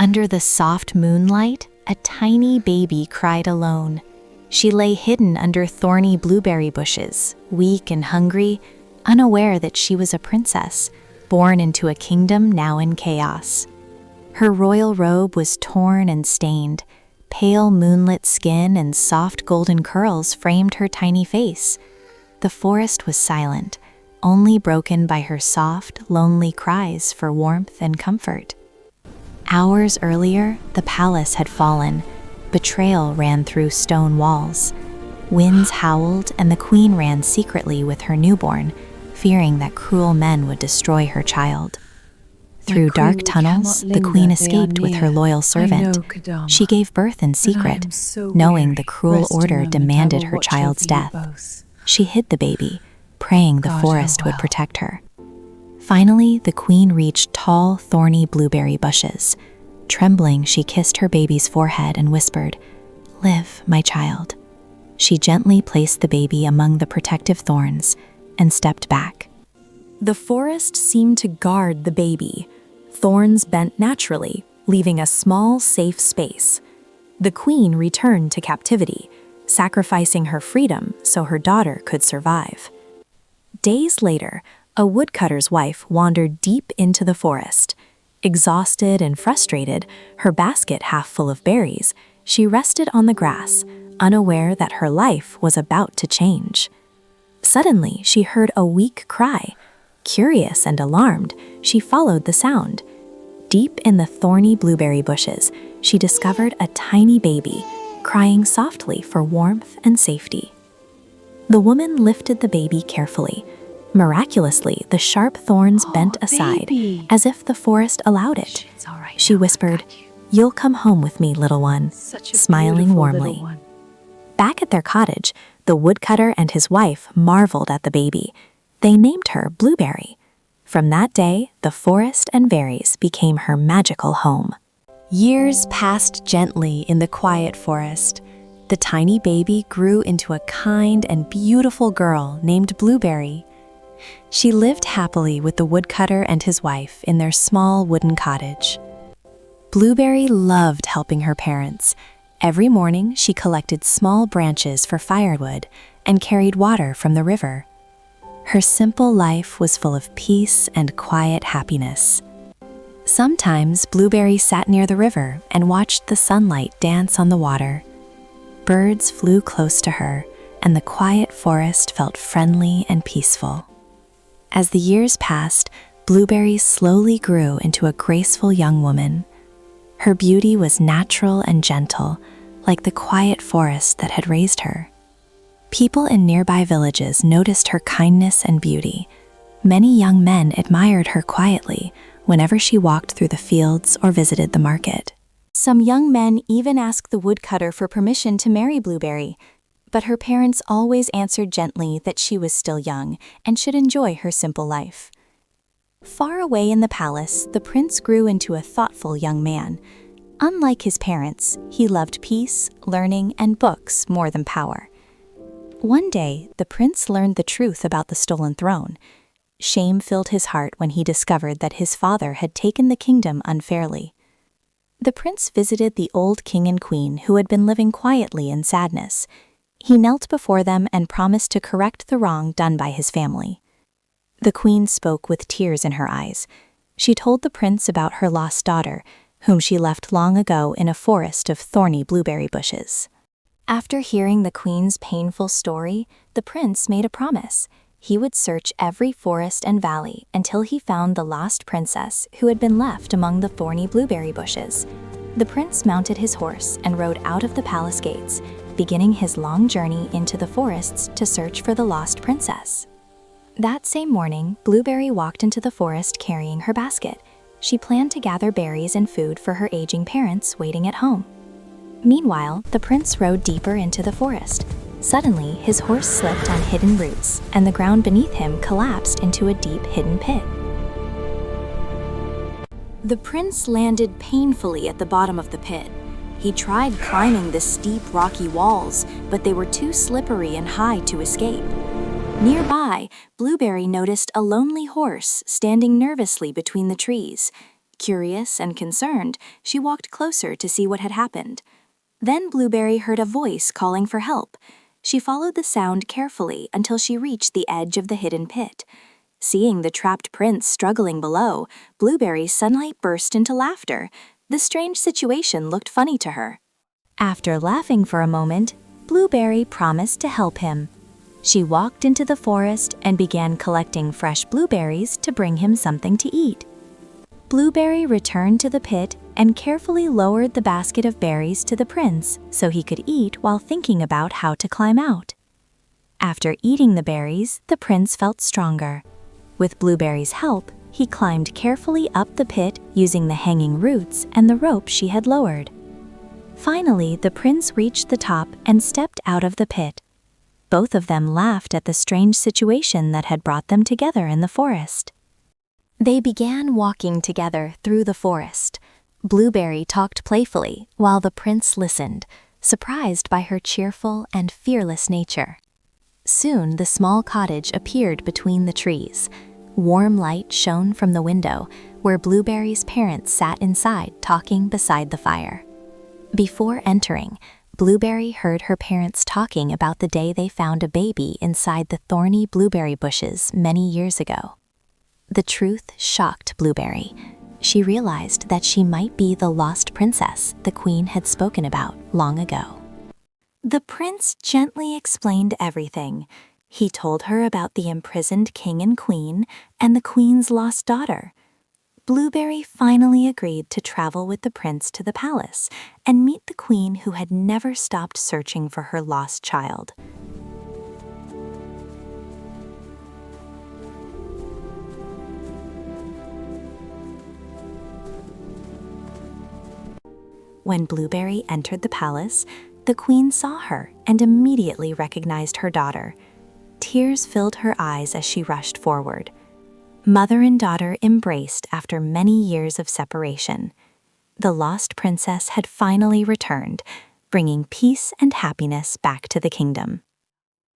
Under the soft moonlight, a tiny baby cried alone. She lay hidden under thorny blueberry bushes, weak and hungry, unaware that she was a princess, born into a kingdom now in chaos. Her royal robe was torn and stained. Pale moonlit skin and soft golden curls framed her tiny face. The forest was silent, only broken by her soft, lonely cries for warmth and comfort. Hours earlier, the palace had fallen. Betrayal ran through stone walls. Winds howled, and the queen ran secretly with her newborn, fearing that cruel men would destroy her child. Through dark tunnels, the queen escaped with her loyal servant. She gave birth in secret, knowing the cruel order demanded her child's death. She hid the baby, praying the forest would protect her. Finally, the queen reached tall, thorny blueberry bushes. Trembling, she kissed her baby's forehead and whispered, "Live, my child." She gently placed the baby among the protective thorns and stepped back. The forest seemed to guard the baby. Thorns bent naturally, leaving a small, safe space. The queen returned to captivity, sacrificing her freedom so her daughter could survive. Days later, a woodcutter's wife wandered deep into the forest. Exhausted and frustrated, her basket half full of berries, she rested on the grass, unaware that her life was about to change. Suddenly, she heard a weak cry. Curious and alarmed, she followed the sound. Deep in the thorny blueberry bushes, she discovered a tiny baby, crying softly for warmth and safety. The woman lifted the baby carefully. Miraculously, the sharp thorns bent aside, as if the forest allowed it. She whispered, "You'll come home with me, little one," smiling warmly. Back at their cottage, the woodcutter and his wife marveled at the baby. They named her Blueberry. From that day, the forest and berries became her magical home. Years passed gently in the quiet forest. The tiny baby grew into a kind and beautiful girl named Blueberry. She lived happily with the woodcutter and his wife in their small wooden cottage. Blueberry loved helping her parents. Every morning, she collected small branches for firewood and carried water from the river. Her simple life was full of peace and quiet happiness. Sometimes, Blueberry sat near the river and watched the sunlight dance on the water. Birds flew close to her, and the quiet forest felt friendly and peaceful. As the years passed, Blueberry slowly grew into a graceful young woman. Her beauty was natural and gentle, like the quiet forest that had raised her. People in nearby villages noticed her kindness and beauty. Many young men admired her quietly whenever she walked through the fields or visited the market. Some young men even asked the woodcutter for permission to marry Blueberry, but her parents always answered gently that she was still young and should enjoy her simple life. Far away in the palace, the prince grew into a thoughtful young man. Unlike his parents, he loved peace, learning, and books more than power. One day, the prince learned the truth about the stolen throne. Shame filled his heart when he discovered that his father had taken the kingdom unfairly. The prince visited the old king and queen who had been living quietly in sadness. He knelt before them and promised to correct the wrong done by his family. The queen spoke with tears in her eyes. She told the prince about her lost daughter, whom she left long ago in a forest of thorny blueberry bushes. After hearing the queen's painful story, the prince made a promise. He would search every forest and valley until he found the lost princess who had been left among the thorny blueberry bushes. The prince mounted his horse and rode out of the palace gates, beginning his long journey into the forests to search for the lost princess. That same morning, Blueberry walked into the forest carrying her basket. She planned to gather berries and food for her aging parents waiting at home. Meanwhile, the prince rode deeper into the forest. Suddenly, his horse slipped on hidden roots, and the ground beneath him collapsed into a deep hidden pit. The prince landed painfully at the bottom of the pit. He tried climbing the steep rocky walls, but they were too slippery and high to escape. Nearby, Blueberry noticed a lonely horse standing nervously between the trees. Curious and concerned, she walked closer to see what had happened. Then Blueberry heard a voice calling for help. She followed the sound carefully until she reached the edge of the hidden pit. Seeing the trapped prince struggling below, Blueberry's sunlight burst into laughter. The strange situation looked funny to her. After laughing for a moment, Blueberry promised to help him. She walked into the forest and began collecting fresh blueberries to bring him something to eat. Blueberry returned to the pit and carefully lowered the basket of berries to the prince so he could eat while thinking about how to climb out. After eating the berries, the prince felt stronger. With Blueberry's help, he climbed carefully up the pit using the hanging roots and the rope she had lowered. Finally, the prince reached the top and stepped out of the pit. Both of them laughed at the strange situation that had brought them together in the forest. They began walking together through the forest. Blueberry talked playfully while the prince listened, surprised by her cheerful and fearless nature. Soon the small cottage appeared between the trees. Warm light shone from the window, where Blueberry's parents sat inside talking beside the fire. Before entering, Blueberry heard her parents talking about the day they found a baby inside the thorny blueberry bushes many years ago. The truth shocked Blueberry. She realized that she might be the lost princess the queen had spoken about long ago. The prince gently explained everything. He told her about the imprisoned king and queen and the queen's lost daughter. Blueberry finally agreed to travel with the prince to the palace and meet the queen who had never stopped searching for her lost child. When Blueberry entered the palace, the queen saw her and immediately recognized her daughter. Tears filled her eyes as she rushed forward. Mother and daughter embraced after many years of separation. The lost princess had finally returned, bringing peace and happiness back to the kingdom.